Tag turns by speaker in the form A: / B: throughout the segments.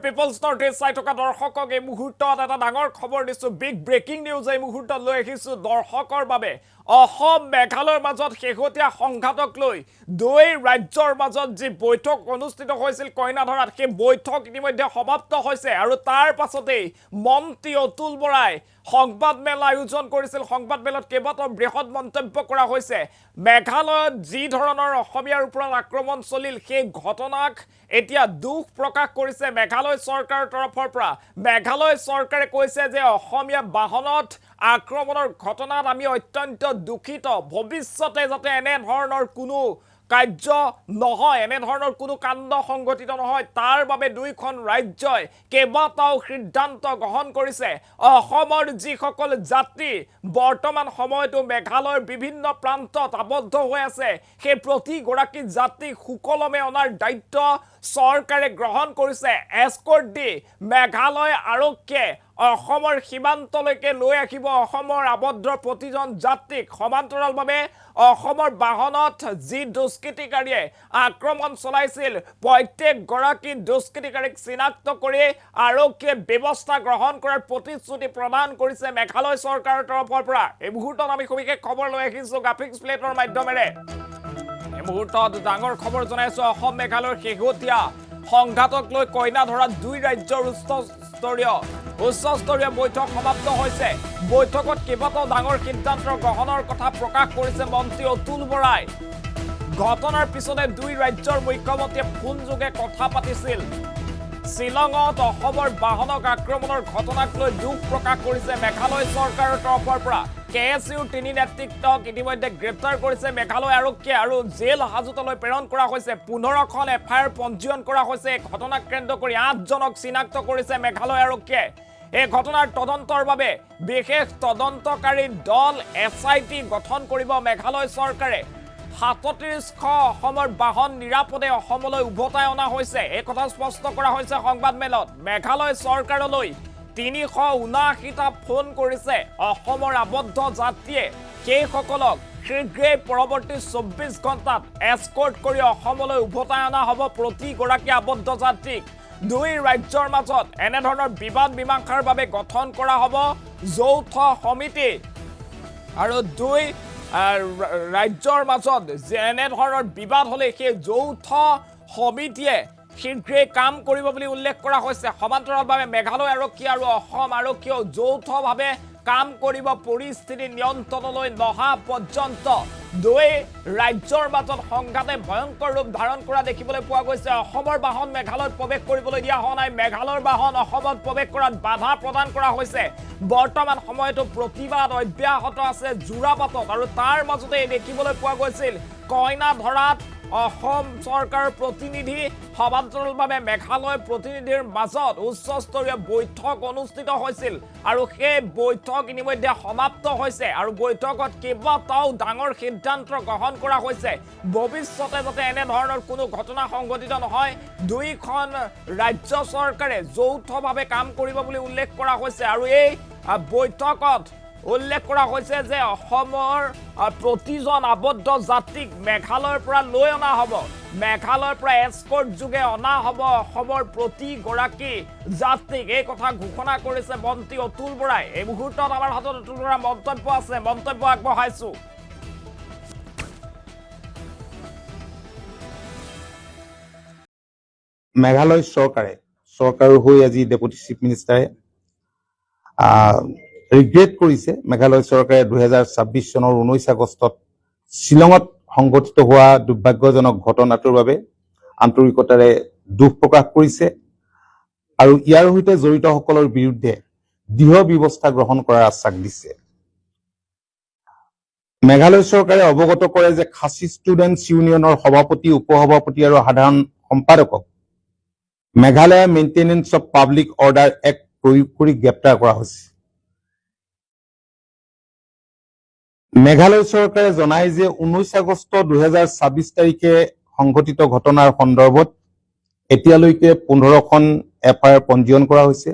A: People's north east চাই থকা দৰ্শকক এই মুহূৰ্তত এটা ডাঙৰ খবৰ দিছো বিগ ব্ৰেকিং নিউজ এই মুহূৰ্তত লৈ আহিছো দৰ্শকৰ বাবে অসম মেঘালয়ৰ মাজত শেহতীয়া সংঘাতক লৈ দুই ৰাজ্যৰ মাজত যি বৈঠক অনুষ্ঠিত হৈছিল কইনাধৰাত সেই বৈঠক ইতিমধ্যে সমাপ্ত হৈছে আৰু তাৰ পাছতেই মন্ত্ৰী অতুল বৰাই সংবাদ মেল আয়োজন কৰিছিল সংবাদ মেলত কেইবাটাও বৃহৎ মন্তব্য কৰা হৈছে মেঘালয়ত যি ধৰণৰ অসমীয়াৰ ওপৰত আক্ৰমণ চলিল সেই ঘটনাক এতিয়া দুখ প্ৰকাশ কৰিছে মেঘালয় চৰকাৰৰ তৰফৰ পৰা মেঘালয় চৰকাৰে কৈছে যে অসমীয়া বাহনত আক্ৰমণৰ ঘটনাত আমি অত্যন্ত দুখিত ভৱিষ্যতে যাতে এনে ধৰণৰ কোনো কাৰ্য নহয় এনে ধৰণৰ কোনো কাণ্ড সংঘটিত নহয় তাৰ বাবে দুইখন ৰাজ্যই কেইবাটাও সিদ্ধান্ত গ্ৰহণ কৰিছে অসমৰ যিসকল যাত্ৰী বৰ্তমান সময়তো মেঘালয়ৰ বিভিন্ন প্ৰান্তত আবদ্ধ হৈ আছে সেই প্ৰতিগৰাকী যাত্ৰী সুকলমে অনাৰ দায়িত্ব চৰকাৰে গ্ৰহণ কৰিছে এস্কৰ্ট দি মেঘালয় আৰক্ষীয়ে অসমৰ সীমান্তলৈকে লৈ আহিব অসমৰ আবদ্ধ প্ৰতিজন যাত্ৰীক সমান্তৰালভাৱে অসমৰ বাহনত যি দুষ্কৃতিকাৰীয়ে আক্ৰমণ চলাইছিল প্ৰত্যেক গৰাকী দুষ্কৃতিকাৰীক চিনাক্ত কৰি আৰক্ষীয়ে ব্যৱস্থা গ্ৰহণ কৰাৰ প্ৰতিশ্ৰুতি প্ৰদান কৰিছে মেঘালয় চৰকাৰৰ তৰফৰ পৰা এই মুহূৰ্তত আমি সবিশেষ খবৰ লৈ আহিছো গ্ৰাফিক্স প্লেটৰ মাধ্যমেৰে এই মুহূৰ্তত ডাঙৰ খবৰ জনাইছো অসম মেঘালয়ৰ শেহতীয়া সংঘাতক লৈ কইনাধৰাত দুই ৰাজ্যৰ উচ্চস্তৰীয় বৈঠক সমাপ্ত হৈছে বৈঠকত কেইবাটাও ডাঙৰ সিদ্ধান্ত গ্ৰহণৰ কথা প্ৰকাশ কৰিছে মন্ত্ৰী অতুল বৰাই ঘটনাৰ পিছতে দুই ৰাজ্যৰ মুখ্যমন্ত্ৰীয়ে ফোনযোগে কথা পাতিছিল শ্বিলঙত অসমৰ বাহনক আক্ৰমণৰ ঘটনাক লৈ দুখ প্ৰকাশ কৰিছে মেঘালয় চৰকাৰৰ তৰফৰ পৰা কেএছইউৰ তিনি নেতৃত্বক ইতিমধ্যে গ্ৰেপ্তাৰ কৰিছে মেঘালয় আৰক্ষীয়ে আৰু জেল হাজতলৈ প্ৰেৰণ কৰা হৈছে 15খন এফআইআৰ পঞ্জীয়ন কৰা হৈছে ঘটনাক কেন্দ্ৰ কৰি 8জনক চিনাক্ত কৰিছে মেঘালয় আৰক্ষীয়ে এই ঘটনাৰ তদন্তৰ বাবে বিশেষ তদন্তকাৰী দল এছআইটি গঠন কৰিব মেঘালয় চৰকাৰে 37শ অসমৰ বাহন নিৰাপদে অসমলৈ উভতাই অনা হৈছে এই কথা স্পষ্ট কৰা হৈছে সংবাদ মেলত মেঘালয় চৰকাৰলৈ 379টা ফোন কৰিছে অসমৰ আবদ্ধ যাত্ৰীয়ে সেইসকলক শীঘ্ৰেই পৰৱৰ্তী 24 ঘণ্টাত এস্কৰ্ট কৰি অসমলৈ উভতাই অনা হ'ব প্ৰতিগৰাকী আবদ্ধ যাত্ৰীক দুই ৰাজ্যৰ মাজত এনে ধৰণৰ বিবাদ মীমাংসাৰ বাবে গঠন কৰা হ'ব যৌথ সমিতি আৰু দুই ৰাজ্যৰ মাজত এনে ধৰণৰ বিবাদ হলে সেই যৌথ সমিতিয়ে শীঘ্ৰেই কাম কৰিব বুলি উল্লেখ কৰা হৈছে সমান্তৰালভাৱে মেঘালয় আৰক্ষী আৰু অসম আৰক্ষীয়ে যৌথভাৱে কাম কৰিব পৰিস্থিতি নিয়ন্ত্ৰণলৈ নহা পৰ্যন্ত দুই ৰাজ্যৰ মাজত সংঘাতে ভয়ংকৰ ৰূপ ধাৰণ কৰা দেখিবলৈ পোৱা গৈছে অসমৰ বাহন মেঘালয়ত প্ৰৱেশ কৰিবলৈ দিয়া হোৱা নাই মেঘালয়ৰ বাহন অসমত প্ৰৱেশ কৰাত বাধা প্ৰদান কৰা হৈছে বৰ্তমান সময়তো প্ৰতিবাদ অব্যাহত আছে জোৰাবাটত আৰু তাৰ মাজতে দেখিবলৈ পোৱা গৈছিল কইনাধৰাত অসম চৰকাৰৰ প্ৰতিনিধি সমান্তৰালভাৱে মেঘালয় প্ৰতিনিধিৰ মাজত উচ্চস্তৰীয় বৈঠক অনুষ্ঠিত হৈছিল আৰু সেই বৈঠক ইতিমধ্যে সমাপ্ত হৈছে আৰু বৈঠকত কেইবাটাও ডাঙৰ সিদ্ধান্ত গ্ৰহণ কৰা হৈছে ভৱিষ্যতে যাতে এনে ধৰণৰ কোনো ঘটনা সংঘটিত নহয় দুইখন ৰাজ্য চৰকাৰে যৌথভাৱে কাম কৰিব বুলি উল্লেখ কৰা হৈছে আৰু এই বৈঠকত উল্লেখ কৰা হৈছে যে অসমৰ প্ৰতিজন আবদ্ধ যাত্ৰীক মেঘালয়ৰ পৰা লৈ অনা হ'ব মেঘালয়ৰ পৰা এস্কৰ্ট যোগে অনা হ'ব অসমৰ প্ৰতিগৰাকী যাত্ৰীক এই কথা ঘোষণা কৰিছে মন্ত্ৰী অতুল বৰাই এই মুহূৰ্তত আমাৰ হাতত অতুল বৰাৰ মন্তব্য আছে মন্তব্য আগবঢ়াইছো
B: মেঘালয় চৰকাৰৰ হৈ আজি ডেপুটি চিফ মিনিষ্টাৰে ৰিগ্ৰেট কৰিছে মেঘালয় চৰকাৰে 2026 চনৰ 19 আগষ্টত শ্বিলঙত সংঘটিত হোৱা দুৰ্ভাগ্যজনক ঘটনাটোৰ বাবে আন্তৰিকতাৰে দুখ প্ৰকাশ কৰিছে আৰু ইয়াৰ সৈতে জড়িতসকলৰ বিৰুদ্ধে দৃঢ় ব্যৱস্থা গ্ৰহণ কৰাৰ আশ্বাস দিছে মেঘালয় চৰকাৰে অৱগত কৰে যে খাচী ষ্টুডেণ্টছ ইউনিয়নৰ সভাপতি উপসভাপতি আৰু সাধাৰণ সম্পাদকক Meghalaya maintenance of public order act প্ৰয়োগ কৰি গ্ৰেপ্তাৰ কৰা হৈছে মেঘালয় চৰকাৰে জনায় যে 19 আগষ্ট 2026 তাৰিখে সংঘটিত ঘটনাৰ সন্দৰ্ভত এতিয়ালৈকে 15খন এফআইআৰ পঞ্জীয়ন কৰা হৈছে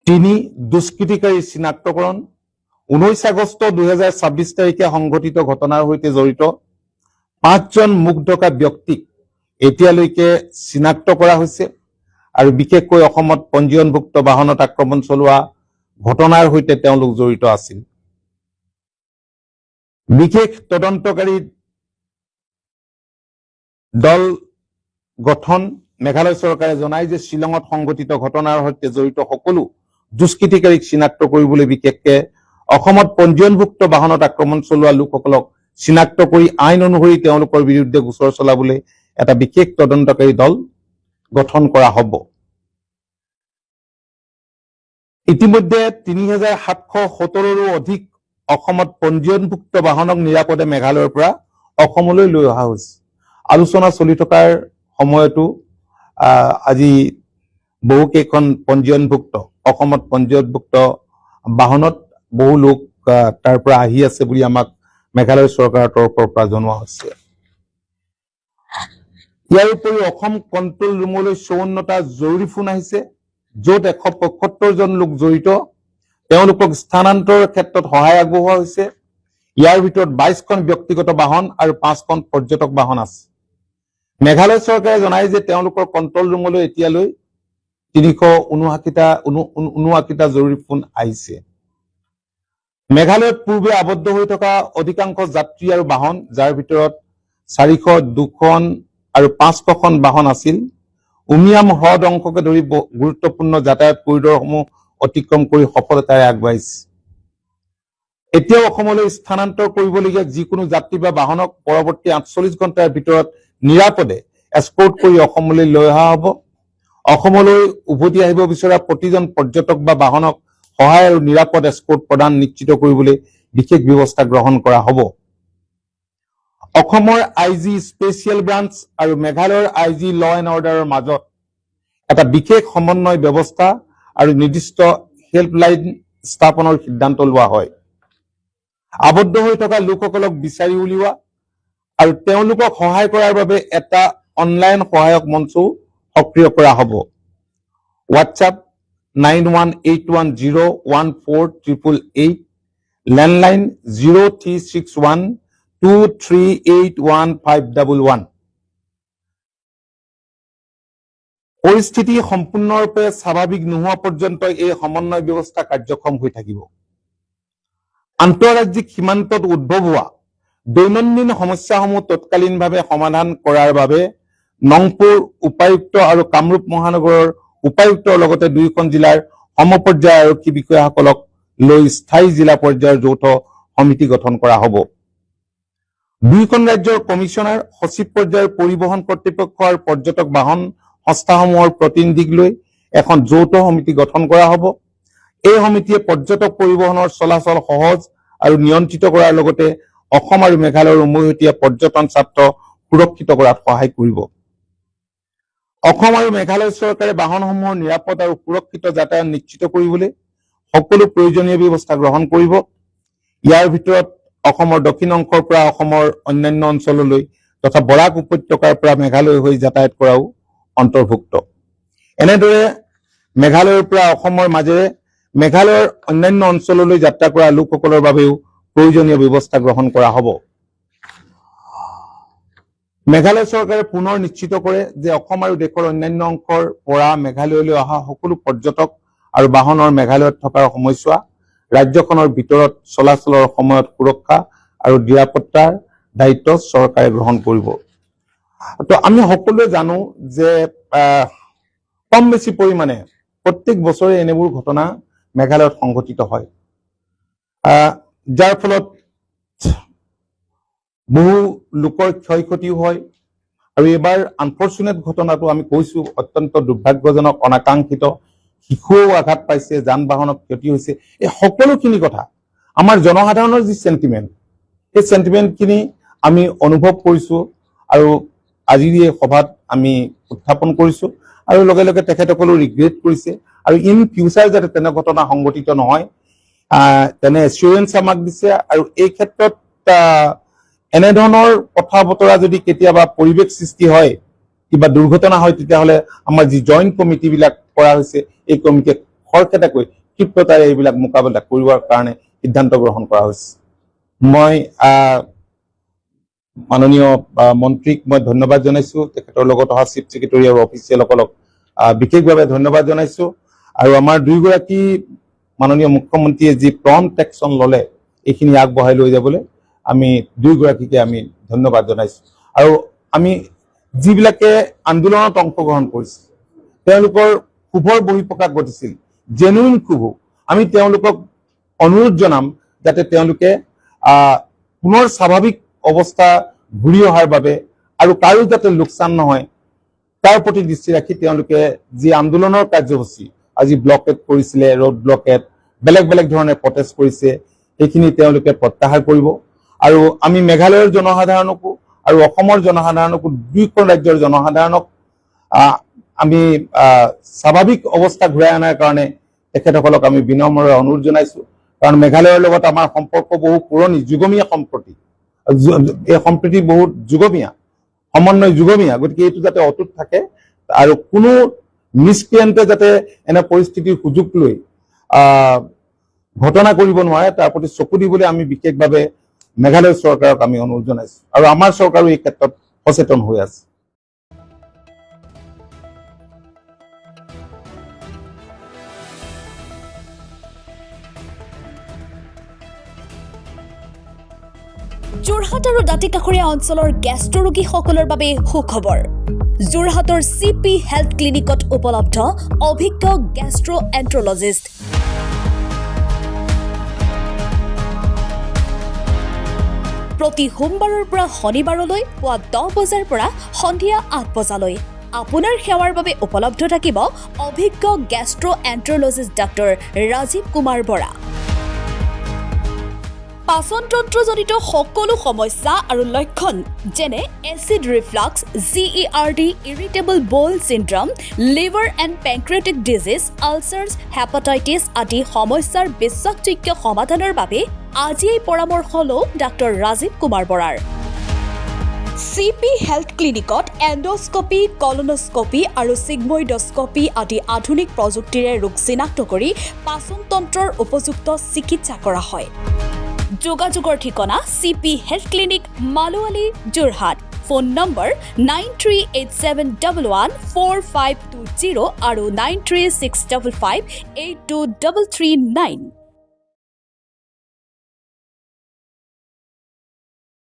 B: তিনি দুষ্কৃতিকাৰী চিনাক্তকৰণ 19 আগষ্ট 2026 তাৰিখে সংঘটিত ঘটনাৰ সৈতে জড়িত 5জন মুখ ঢকা ব্যক্তিক এতিয়ালৈকে চিনাক্ত কৰা হৈছে আৰু বিশেষকৈ অসমত পঞ্জীয়নভুক্ত বাহনত আক্ৰমণ চলোৱা ঘটনাৰ সৈতে তেওঁলোক জড়িত আছিল। বিশেষ তদন্তকাৰী দল গঠন মেঘালয় চৰকাৰে জনায় যে শ্বিলঙত সংঘটিত ঘটনাৰ সৈতে জড়িত সকলো দুষ্কৃতিকাৰীক চিনাক্ত কৰিবলৈ বিশেষকে অসমত পঞ্জীয়নভুক্ত বাহনত আক্ৰমণ চলোৱা লোকসকলক চিনাক্ত কৰি আইন অনুসৰি তেওঁলোকৰ বিৰুদ্ধে গোচৰ চলাবলৈ এটা বিশেষ তদন্তকাৰী দল গঠন কৰা হ'ব। ইতিমধ্যে ৩,৭১৭ৰো অধিক অসমত পঞ্জীয়নভুক্ত বাহনক নিৰাপদে মেঘালয়ৰ পৰা অসমলৈ লৈ অহা হৈছে। আলোচনা চলি থকাৰ সময়তো আজি বহুকেইখন পঞ্জীয়নভুক্ত অসমত পঞ্জীয়নভুক্ত বাহনত বহু লোক তাৰ পৰা আহি আছে বুলি আমাক মেঘালয় চৰকাৰৰ তৰফৰ পৰা জনোৱা হৈছে। ইয়াৰ উপৰিও অসম কণ্ট্ৰল ৰুমলৈ ৫৪টা জৰুৰী ফোন আহিছে, য'ত ১৭৫ জন লোক জড়িত। তেওঁলোকক স্থানান্তৰৰ ক্ষেত্ৰত সহায় আগবঢ়োৱা হৈছে। ইয়াৰ ভিতৰত ২২খন ব্যক্তিগত বাহন আৰু ৫খন পৰ্যটক বাহন আছে। মেঘালয় চৰকাৰে জনায় যে তেওঁলোকৰ কণ্ট্ৰল ৰুমলৈ এতিয়ালৈ ৩৭৯টা জৰুৰী ফোন আহিছে। মেঘালয়ত পূৰ্বে আবদ্ধ হৈ থকা অধিকাংশ যাত্ৰী আৰু বাহন, যাৰ ভিতৰত ৪০২খন আৰু ৫০০খন বাহন আছিল, উমিয়াম হ্ৰদ অংশকে ধৰি গুৰুত্বপূৰ্ণ যাতায়াত কৰিডৰসমূহ অতিক্ৰম কৰি সফলতাৰে আগবাঢ়িছে। এতিয়াও অসমলৈ স্থানান্তৰ কৰিবলগীয়া যিকোনো যাত্ৰী বা বাহনক পৰৱৰ্তী ৪৮ ঘণ্টাৰ ভিতৰত নিৰাপদে এস্কৰ্ট কৰি অসমলৈ লৈ অহা হ'ব। অসমলৈ উভতি আহিব বিচৰা প্ৰতিজন পৰ্যটক বা বাহনক সহায় আৰু নিৰাপদ এস্কৰ্ট প্ৰদান নিশ্চিত কৰিবলৈ বিশেষ ব্যৱস্থা গ্ৰহণ কৰা হ'ব। অসমৰ IG স্পেচিয়েল ব্ৰাঞ্চ আৰু মেঘালয়ৰ IG ল এণ্ড অৰ্ডাৰৰ মাজত এটা বিশেষ সমন্বয় ব্যৱস্থা আৰু নিৰ্দিষ্ট হেল্পলাইন স্থাপনৰ সিদ্ধান্ত লোৱা হয়। আবদ্ধ হৈ থকা লোকসকলক বিচাৰি উলিওৱা আৰু তেওঁলোকক সহায় কৰাৰ বাবে এটা অনলাইন সহায়ক মঞ্চও সক্ৰিয় কৰা হ'ব। WhatsApp 9181014888, landline 0361238111। পৰিস্থিতি সম্পূৰ্ণৰূপে স্বাভাৱিক নোহোৱা পৰ্যন্ত এই সমন্বয় ব্যৱস্থা কাৰ্যক্ষম হৈ থাকিব। আন্তঃৰাজ্যিক সীমান্তত উদ্ভৱ হোৱা দৈনন্দিন সমস্যাসমূহ তৎকালীনভাৱে সমাধান কৰাৰ বাবে নংপুৰ উপায়ুক্ত আৰু কামৰূপ মহানগৰৰ উপায়ুক্তৰ লগতে দুয়োখন জিলাৰ সমপৰ্যায়ৰ আৰক্ষী বিষয়াসকলক লৈ স্থায়ী জিলা পৰ্যায়ৰ যৌথ সমিতি গঠন কৰা হ'ব। দুয়োখন ৰাজ্যৰ কমিশ্যনাৰ, সচিব পৰ্যায়ৰ পৰিবহণ কৰ্তৃপক্ষ আৰু পৰ্যটক বাহন সংস্থাসমূহৰ প্ৰতিনিধিক লৈ এখন যৌথ সমিতি গঠন কৰা হ'ব। এই সমিতিয়ে পৰ্যটক পৰিবহণৰ চলাচল সহজ আৰু নিয়ন্ত্ৰিত কৰাৰ লগতে অসম আৰু মেঘালয়ৰ উমৈহতীয়া পৰ্যটন ছাত্ৰ সুৰক্ষিত কৰাত সহায় কৰিব। অসম আৰু মেঘালয় চৰকাৰে বাহনসমূহৰ নিৰাপদ আৰু সুৰক্ষিত যাতায়াত নিশ্চিত কৰিবলৈ সকলো প্ৰয়োজনীয় ব্যৱস্থা গ্ৰহণ কৰিব। ইয়াৰ ভিতৰত অসমৰ দক্ষিণ অংশৰ পৰা অসমৰ অন্যান্য অঞ্চললৈ তথা বৰাক উপত্যকাৰ পৰা মেঘালয় হৈ যাতায়াত কৰাও অন্তৰ্ভুক্ত। এনেদৰে মেঘালয়ৰ পৰা অসমৰ মাজেৰে মেঘালয়ৰ অন্যান্য অঞ্চললৈ যাত্ৰা কৰা লোকসকলৰ বাবেও প্ৰয়োজনীয় ব্যৱস্থা গ্ৰহণ কৰা হ'ব। মেঘালয় চৰকাৰে পুনৰ নিশ্চিত কৰে যে অসম আৰু দেশৰ অন্যান্য অংশৰ পৰা মেঘালয়লৈ অহা সকলো পৰ্যটক আৰু বাহনৰ মেঘালয়ত থকাৰ সময়ছোৱা ৰাজ্যখনৰ ভিতৰত চলাচলৰ সময়ত সুৰক্ষা আৰু নিৰাপত্তাৰ দায়িত্ব চৰকাৰে গ্ৰহণ কৰিব। তো আমি সকলোৱে জানো যে কম বেছি পৰিমাণে প্ৰত্যেক বছৰে এনেবোৰ ঘটনা মেঘালয়ত সংঘটিত হয়, যাৰ ফলত বহু লোকৰ ক্ষয় ক্ষতিও হয়। আৰু এইবাৰ আনফৰ্চুনেট ঘটনাটো আমি কৈছো অত্যন্ত দুৰ্ভাগ্যজনক, অনাকাংক্ষিত। শিশুও আঘাত পাইছে, যান বাহনত ক্ষতি হৈছে। এই সকলোখিনি কথা আমাৰ জনসাধাৰণৰ যি চেণ্টিমেণ্ট, সেই চেণ্টিমেণ্টখিনি আমি অনুভৱ কৰিছো আৰু আজিৰ এই সভাত আমি উত্থাপন কৰিছো আৰু লগে লগে তেখেতসকলেও ৰিগ্ৰেট কৰিছে আৰু ইন ফিউচাৰ যাতে তেনে ঘটনা সংঘটিত নহয় তেনে এচিউৰেঞ্চ আমাক দিছে। আৰু এই ক্ষেত্ৰত এনেধৰণৰ কথা বতৰা যদি কেতিয়াবা পৰিৱেশ সৃষ্টি হয়, কিবা দুৰ্ঘটনা হয়, তেতিয়াহ'লে আমাৰ যি জইণ্ট কমিটি বিলাক কৰা হৈছে, এই কমিটিয়ে খৰখেদাকৈ ক্ষিপ্ৰতাৰে এইবিলাক মোকাবিলা কৰিবৰ কাৰণে সিদ্ধান্ত গ্ৰহণ কৰা হৈছে। মই মাননীয় মন্ত্ৰীক মই ধন্যবাদ জনাইছো, তেখেতৰ লগত অহা চিফ ছেক্ৰেটাৰী আৰু অফিচিয়েলসকলক বিশেষভাৱে ধন্যবাদ জনাইছো। আৰু আমাৰ দুয়োগৰাকী মাননীয় মুখ্যমন্ত্ৰীয়ে যি প্ৰম্পট একশ্যন ল'লে এইখিনি আগবঢ়াই লৈ যাবলৈ আমি দুয়োগৰাকীকে আমি ধন্যবাদ জনাইছো। আৰু আমি যিবিলাকে আন্দোলনত অংশগ্ৰহণ কৰিছিল তেওঁলোকৰ ক্ষোভৰ বহিঃপ্ৰকাশ ঘটিছিল, জেনুইন ক্ষোভ, আমি তেওঁলোকক অনুৰোধ জনাম যাতে তেওঁলোকে পুনৰ স্বাভাৱিক অৱস্থা ঘূৰি অহাৰ বাবে আৰু কাৰো যাতে লোকচান নহয় তাৰ প্ৰতি দৃষ্টি ৰাখি তেওঁলোকে যি আন্দোলনৰ কাৰ্যসূচী আজি ব্লকেট কৰিছিলে, ৰোড ব্লকেট, বেলেগ বেলেগ ধৰণে প্ৰটেষ্ট কৰিছে, সেইখিনি তেওঁলোকে প্ৰত্যাহাৰ কৰিব। আৰু আমি মেঘালয়ৰ জনসাধাৰণকো আৰু অসমৰ জনসাধাৰণকো দুয়োখন ৰাজ্যৰ জনসাধাৰণক আমি স্বাভাৱিক অৱস্থা ঘূৰাই অনাৰ কাৰণে তেখেতসকলক আমি বিনম্ৰৰে অনুৰোধ জনাইছো। কাৰণ মেঘালয়ৰ লগত আমাৰ সম্পৰ্ক বহু পুৰণি, যুগমীয়া সম্প্ৰতি, এই সম্প্ৰীতি বহুত যুগমীয়া, সমন্বয় যুগমীয়া। গতিকে এইটো যাতে অটুট থাকে আৰু কোনো নিষ্ক্ৰিয়ান্তে যাতে এনে পৰিস্থিতিৰ সুযোগ লৈ ঘটনা কৰিব নোৱাৰে তাৰ প্ৰতি চকু দিবলৈ আমি বিশেষভাৱে মেঘালয় চৰকাৰক আমি অনুৰোধ জনাইছো। আৰু আমাৰ চৰকাৰো এই ক্ষেত্ৰত সচেতন হৈ আছে।
C: যোৰহাট আৰু দাঁতিকাষৰীয়া অঞ্চলৰ গেষ্ট্ৰ ৰোগীসকলৰ বাবে সুখবৰ। যোৰহাটৰ CP হেল্থ ক্লিনিকত উপলব্ধ অভিজ্ঞ গেষ্ট্ৰ এন্ট্ৰলজিষ্ট। প্ৰতি সোমবাৰৰ পৰা শনিবাৰলৈ পুৱা 10 বজাৰ পৰা সন্ধিয়া 8 বজালৈ আপোনাৰ সেৱাৰ বাবে উপলব্ধ থাকিব অভিজ্ঞ gastroenterologist doctor Rajib Kumar Bora. পাচনতন্ত্ৰজনিত সকলো সমস্যা আৰু লক্ষণ যেনে acid reflux, GERD, irritable bowel syndrome, liver and pancreatic disease, ulcers, hepatitis আদি সমস্যাৰ বিশ্বাসযোগ্য সমাধানৰ বাবে আজিয়েই পৰামৰ্শ লওক ডাক্তৰ ৰাজীৱ কুমাৰ বৰাৰ। CP হেল্থ ক্লিনিকত এণ্ডস্কপি, কলনস্কপি আৰু চিগমইডস্কপি আদি আধুনিক প্ৰযুক্তিৰে ৰোগ চিনাক্ত কৰি পাচনতন্ত্ৰৰ উপযুক্ত চিকিৎসা কৰা হয়। যোগাযোগৰ ঠিকনা CP health clinic, Malowali, Jorhat. Phone number 9387114520 আৰু 9365582339।